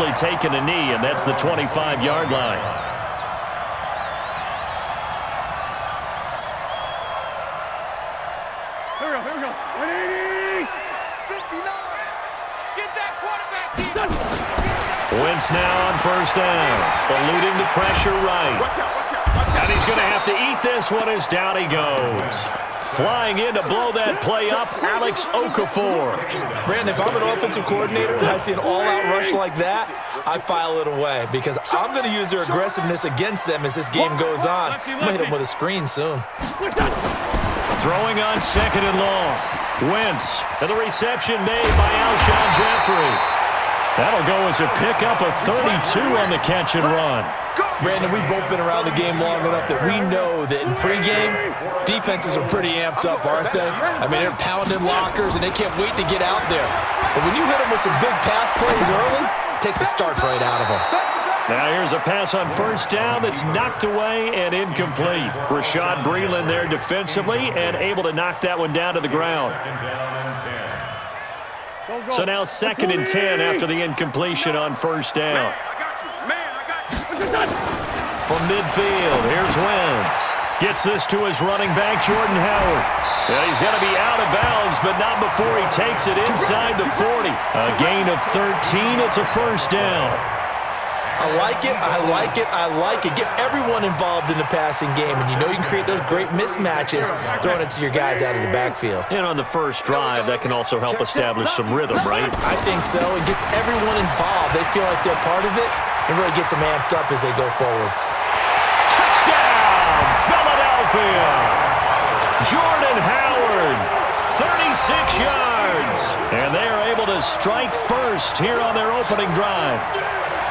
simply taken a knee, and that's the 25-yard line. Here we go. 180. 59. Get that quarterback. Wentz now on first down, eluding the pressure right. Watch out. And he's going to have to eat this one as down he goes. Flying in to blow that play up, Alex Okafor. Brandon, if I'm an offensive coordinator and I see an all-out rush like that, I file it away because I'm going to use their aggressiveness against them as this game goes on. I'm going to hit them with a screen soon. Throwing on second and long. Wentz, and the reception made by Alshon Jeffrey. That'll go as a pickup of 32 on the catch and run. Brandon, we've both been around the game long enough that we know that in pregame, defenses are pretty amped up, aren't they? I mean, they're pounding lockers, and they can't wait to get out there. But when you hit them with some big pass plays early, it takes the starch right out of them. Now here's a pass on first down that's knocked away and incomplete. Rashad Breeland there defensively and able to knock that one down to the ground. So now 2nd and 10 after the incompletion on first down. From midfield, here's Wentz. Gets this to his running back, Jordan Howard. Well, he's got to be out of bounds, but not before he takes it inside the 40. A gain of 13. It's a first down. I like it. Get everyone involved in the passing game, and you know you can create those great mismatches throwing it to your guys out of the backfield. And on the first drive, that can also help establish some rhythm, right? I think so. It gets everyone involved. They feel like they're part of it, and really gets them amped up as they go forward. Touchdown, Philadelphia! Jordan Howard, 36 yards. And they are able to strike first here on their opening drive.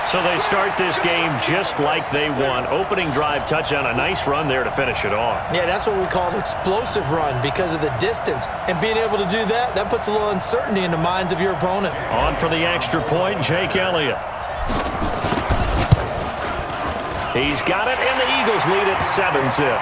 So they start this game just like they won. Opening drive touchdown, a nice run there to finish it off. Yeah, that's what we call an explosive run because of the distance. And being able to do that, that puts a little uncertainty in the minds of your opponent. On for the extra point, Jake Elliott. He's got it, and the Eagles lead at 7-zip.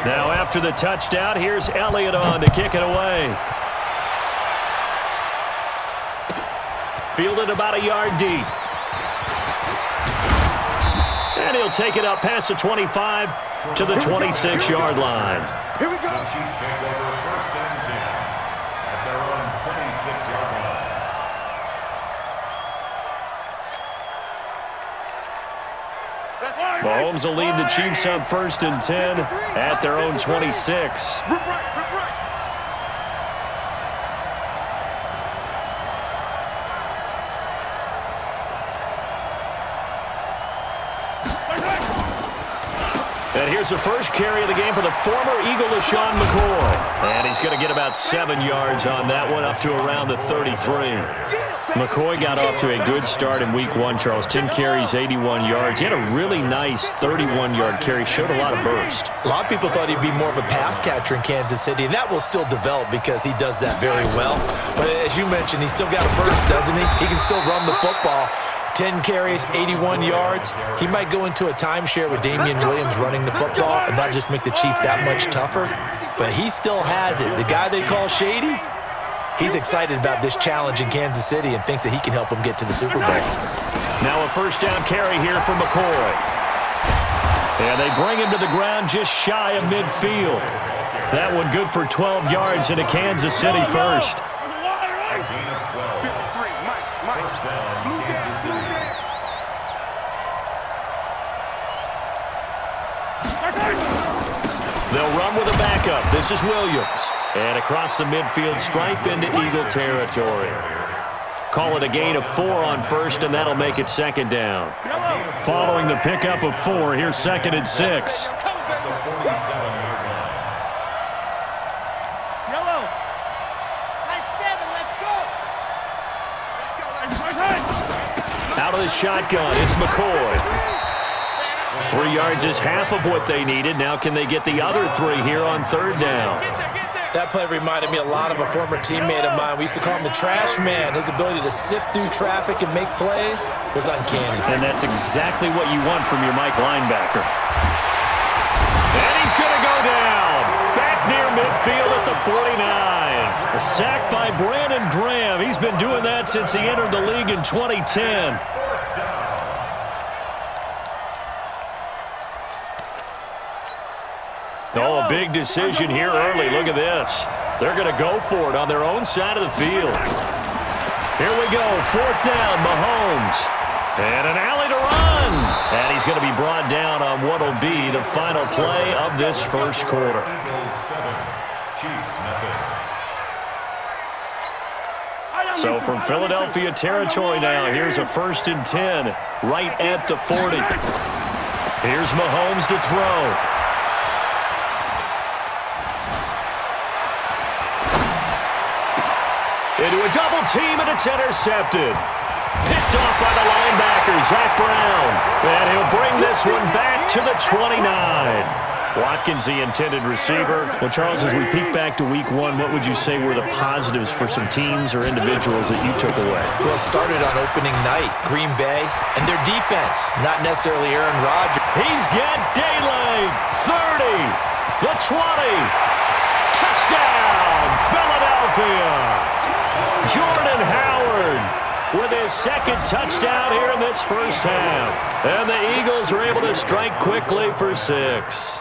Now after the touchdown, here's Elliott on to kick it away. Fielded about a yard deep. And he'll take it up past the 25 to the 26-yard line. Here we go. Chiefs take over first and 10 at their own 26-yard line. Mahomes will lead the Chiefs up first and 10 at their own 26. And here's the first carry of the game for the former Eagle, LaShawn McCoy. And he's going to get about 7 yards on that one, up to around the 33. McCoy got off to a good start in week 1, Charles. 10 carries, 81 yards. He had a really nice 31-yard carry. Showed a lot of burst. A lot of people thought he'd be more of a pass catcher in Kansas City, and that will still develop because he does that very well. But as you mentioned, he's still got a burst, doesn't he? He can still run the football. 10 carries, 81 yards. He might go into a timeshare with Damian Williams running the football and not just make the Chiefs that much tougher, but he still has it. The guy they call Shady, he's excited about this challenge in Kansas City and thinks that he can help them get to the Super Bowl. Now a first down carry here for McCoy. And they bring him to the ground just shy of midfield. That one good for 12 yards into Kansas City first. They'll run with a backup. This is Williams. And across the midfield stripe into Eagle territory. Call it a gain of 4 on first, and that'll make it second down. Following the pickup of 4, here's 2nd and 6. Out of the shotgun, it's McCoy. 3 yards is half of what they needed. Now can they get the other 3 here on third down? That play reminded me a lot of a former teammate of mine. We used to call him the trash man. His ability to sift through traffic and make plays was uncanny. And that's exactly what you want from your Mike linebacker. And he's going to go down. Back near midfield at the 49. A sack by Brandon Graham. He's been doing that since he entered the league in 2010. Oh, a big decision here early. Look at this. They're going to go for it on their own side of the field. Here we go. 4th down, Mahomes. And an alley to run. And he's going to be brought down on what will be the final play of this first quarter. So from Philadelphia territory now, here's a 1st and 10 right at the 40. Here's Mahomes to throw. Into a double team, and it's intercepted. Picked off by the linebacker, Zach Brown. And he'll bring this one back to the 29. Watkins, the intended receiver. Well, Charles, as we peek back to week 1, what would you say were the positives for some teams or individuals that you took away? Well, it started on opening night, Green Bay, and their defense, not necessarily Aaron Rodgers. He's got daylight. 30, the 20. Touchdown, Philadelphia. Jordan Howard with his 2nd touchdown here in this first half. And the Eagles are able to strike quickly for 6.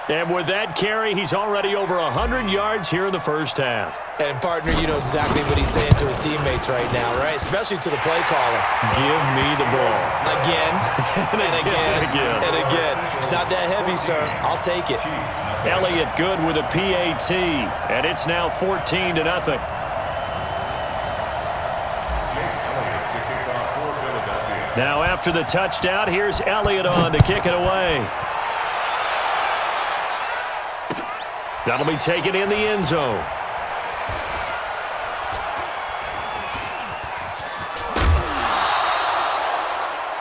And with that carry, he's already over 100 yards here in the first half. And, partner, you know exactly what he's saying to his teammates right now, right? Especially to the play caller. Give me the ball. Again, and again, and again. It's not that heavy, sir. I'll take it. Elliott good with a PAT. And it's now 14-0. Now after the touchdown, here's Elliott on to kick it away. That'll be taken in the end zone.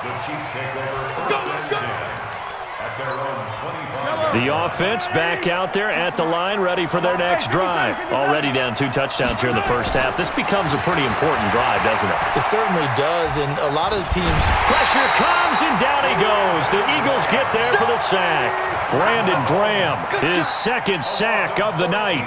The Chiefs take over 1st and 10 at their own 25. The offense back out there at the line, ready for their next drive. Already down 2 touchdowns here in the first half. This becomes a pretty important drive, doesn't it? It certainly does, and a lot of the teams... Pressure comes, and down he goes. The Eagles get there for the sack. Brandon Graham, his 2nd sack of the night.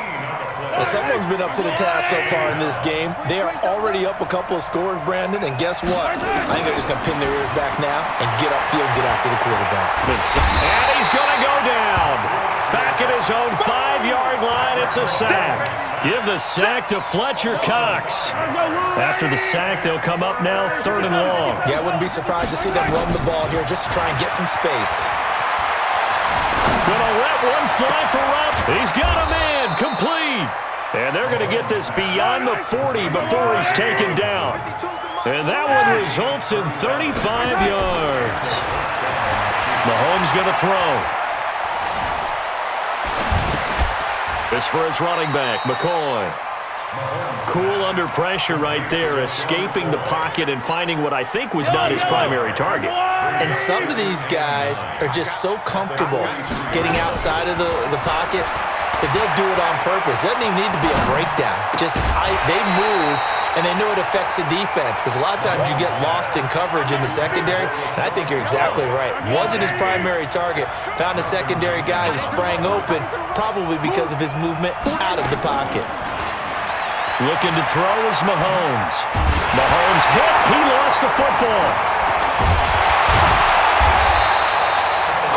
Well, someone's been up to the task so far in this game. They are already up a couple of scores, Brandon, and guess what? I think they're just going to pin their ears back now and get upfield, get after the quarterback. And he's going to go down. Back at his own 5-yard line, it's a sack. Give the sack to Fletcher Cox. After the sack, they'll come up now 3rd and long. Yeah, I wouldn't be surprised to see them run the ball here just to try and get some space. Gonna let one fly for Rupp. He's got him in, complete. And they're gonna get this beyond the 40 before he's taken down. And that one results in 35 yards. Mahomes gonna throw. This for his running back, McCoy. Cool under pressure right there, escaping the pocket and finding what I think was not his primary target. And some of these guys are just so comfortable getting outside of the pocket that they'll do it on purpose. It doesn't even need to be a breakdown. They move, and they know it affects the defense because a lot of times you get lost in coverage in the secondary, and I think you're exactly right. Wasn't his primary target. Found a secondary guy who sprang open, probably because of his movement out of the pocket. Looking to throw is Mahomes. Mahomes hit. He lost the football.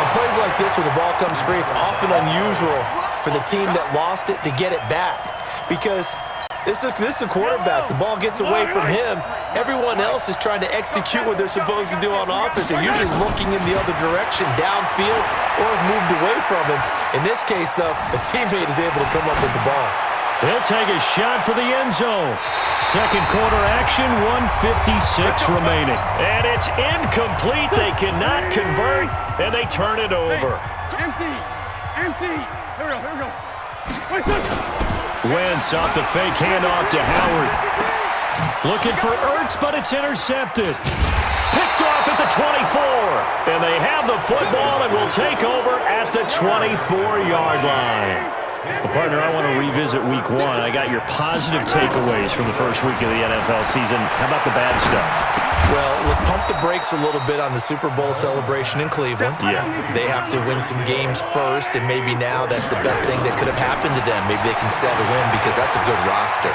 On plays like this, when the ball comes free, it's often unusual for the team that lost it to get it back because this is a quarterback. The ball gets away from him. Everyone else is trying to execute what they're supposed to do on offense. They're usually looking in the other direction, downfield, or have moved away from him. In this case, though, the teammate is able to come up with the ball. He'll take a shot for the end zone. Second quarter action, 1:56 remaining. And it's incomplete. They cannot convert, and they turn it over. Empty. Here we go. Wentz off the fake handoff to Howard. Looking for Ertz, but it's intercepted. Picked off at the 24. And they have the football and will take over at the 24-yard line. Well, partner, I want to revisit week 1. I got your positive takeaways from the first week of the NFL season. How about the bad stuff? Well, let's pump the brakes a little bit on the Super Bowl celebration in Cleveland. Yeah. They have to win some games first, and maybe now that's the best thing that could have happened to them. Maybe they can settle in because that's a good roster.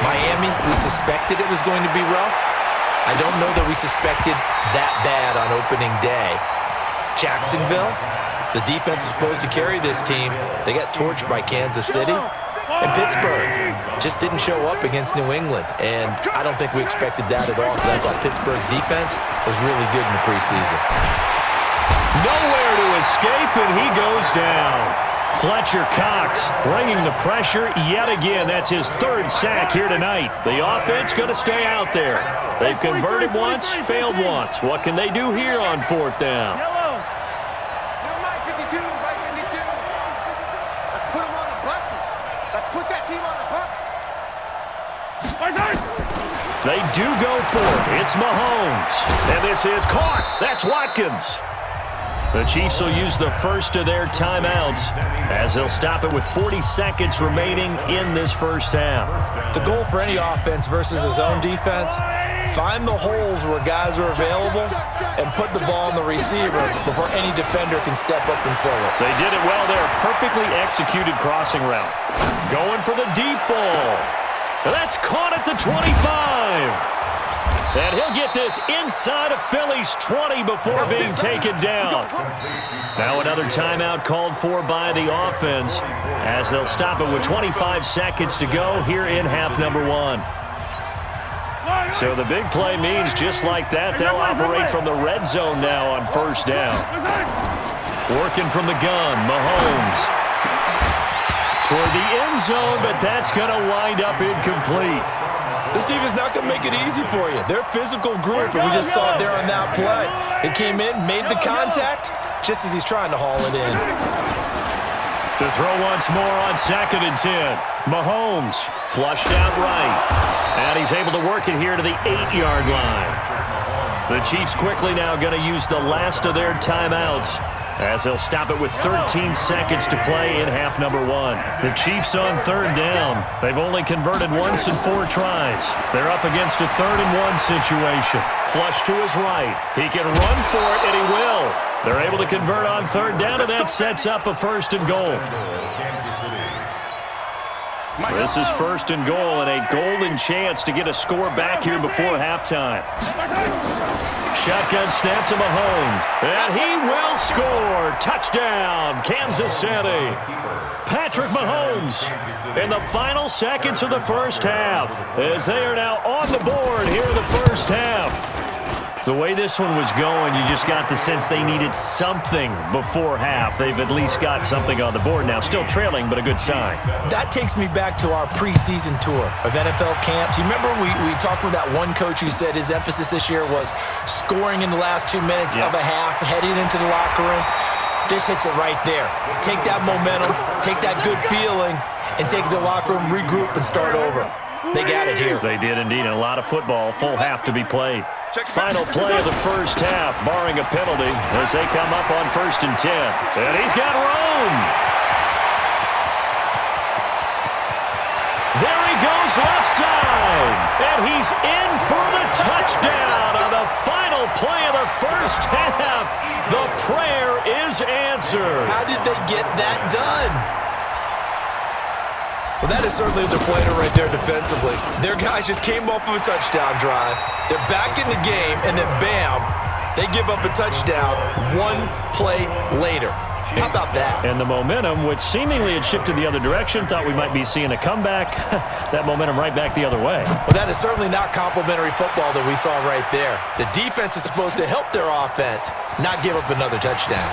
Miami, we suspected it was going to be rough. I don't know that we suspected that bad on opening day. Jacksonville, the defense is supposed to carry this team. They got torched by Kansas City. And Pittsburgh just didn't show up against New England. And I don't think we expected that at all because I thought Pittsburgh's defense was really good in the preseason. Nowhere to escape, and he goes down. Fletcher Cox bringing the pressure yet again. That's his 3rd sack here tonight. The offense going to stay out there. They've converted once, failed once. What can they do here on 4th down? Yellow. Mike 52, Mike 52. Let's put him on the buses. Let's put that team on the bus. They do go for it. It's Mahomes. And this is caught. That's Watkins. The Chiefs will use the first of their timeouts as they'll stop it with 40 seconds remaining in this first half. The goal for any offense versus his own defense, find the holes where guys are available and put the ball on the receiver before any defender can step up and fill it. They did it well there. Perfectly executed crossing route. Going for the deep ball. That's caught at the 25. And he'll get this inside of Philly's 20 before being taken down. Now another timeout called for by the offense as they'll stop it with 25 seconds to go here in half number 1. So the big play means just like that, they'll operate from the red zone now on 1st down. Working from the gun, Mahomes. Toward the end zone, but that's going to wind up incomplete. This team is not going to make it easy for you. They're a physical group, and we just saw it there on that play. They came in, made the contact, just as he's trying to haul it in. To throw once more on 2nd and 10. Mahomes flushed out right. And he's able to work it here to the 8-yard line. The Chiefs quickly now going to use the last of their timeouts as they'll stop it with 13 seconds to play in half number 1. The Chiefs on 3rd down. They've only converted once in 4 tries. They're up against a 3rd and 1 situation. Flush to his right. He can run for it, and he will. They're able to convert on 3rd down, and that sets up a 1st and goal. This is 1st and goal and a golden chance to get a score back here before halftime. Shotgun snap to Mahomes, and he will score. Touchdown, Kansas City. Patrick Mahomes in the final seconds of the first half as they are now on the board here in the first half. The way this one was going, you just got the sense they needed something before half. They've at least got something on the board now. Still trailing, but a good sign. That takes me back to our preseason tour of NFL camps. You remember we talked with that one coach who said his emphasis this year was scoring in the last 2 minutes of a half, heading into the locker room. This hits it right there. Take that momentum, take that good feeling, and take it to the locker room, regroup, and start over. They got it here. They did indeed, and a lot of football, full half to be played. Final play of the first half, barring a penalty, as they come up on 1st and 10. And he's got room. There he goes left side. And he's in for the touchdown on the final play of the first half. The prayer is answered. How did they get that done? Well, that is certainly a deflator right there defensively. Their guys just came off of a touchdown drive. They're back in the game, and then bam, they give up a touchdown 1 play later. How about that? And the momentum, which seemingly had shifted the other direction, thought we might be seeing a comeback. That momentum right back the other way. Well, that is certainly not complimentary football that we saw right there. The defense is supposed to help their offense, not give up another touchdown.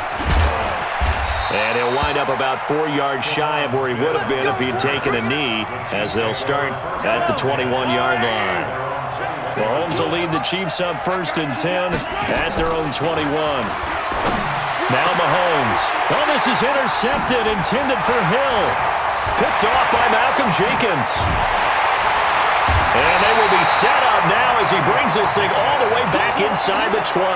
And he'll wind up about 4 yards shy of where he would have been if he had taken a knee, as they'll start at the 21-yard line. Mahomes will lead the Chiefs up 1st and 10 at their own 21. Now Mahomes. Oh, this is intercepted, intended for Hill. Picked off by Malcolm Jenkins. And they will be set up now as he brings this thing all the way back inside the 20.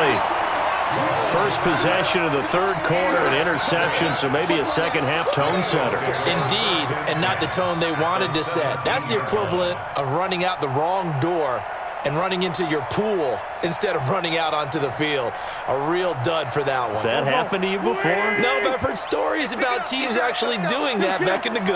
First possession of the third quarter, an interception, so maybe a second-half tone setter. Indeed, and not the tone they wanted to set. That's the equivalent of running out the wrong door and running into your pool instead of running out onto the field. A real dud for that one. Has that happened to you before? No, but I've heard stories about teams actually doing that back in the good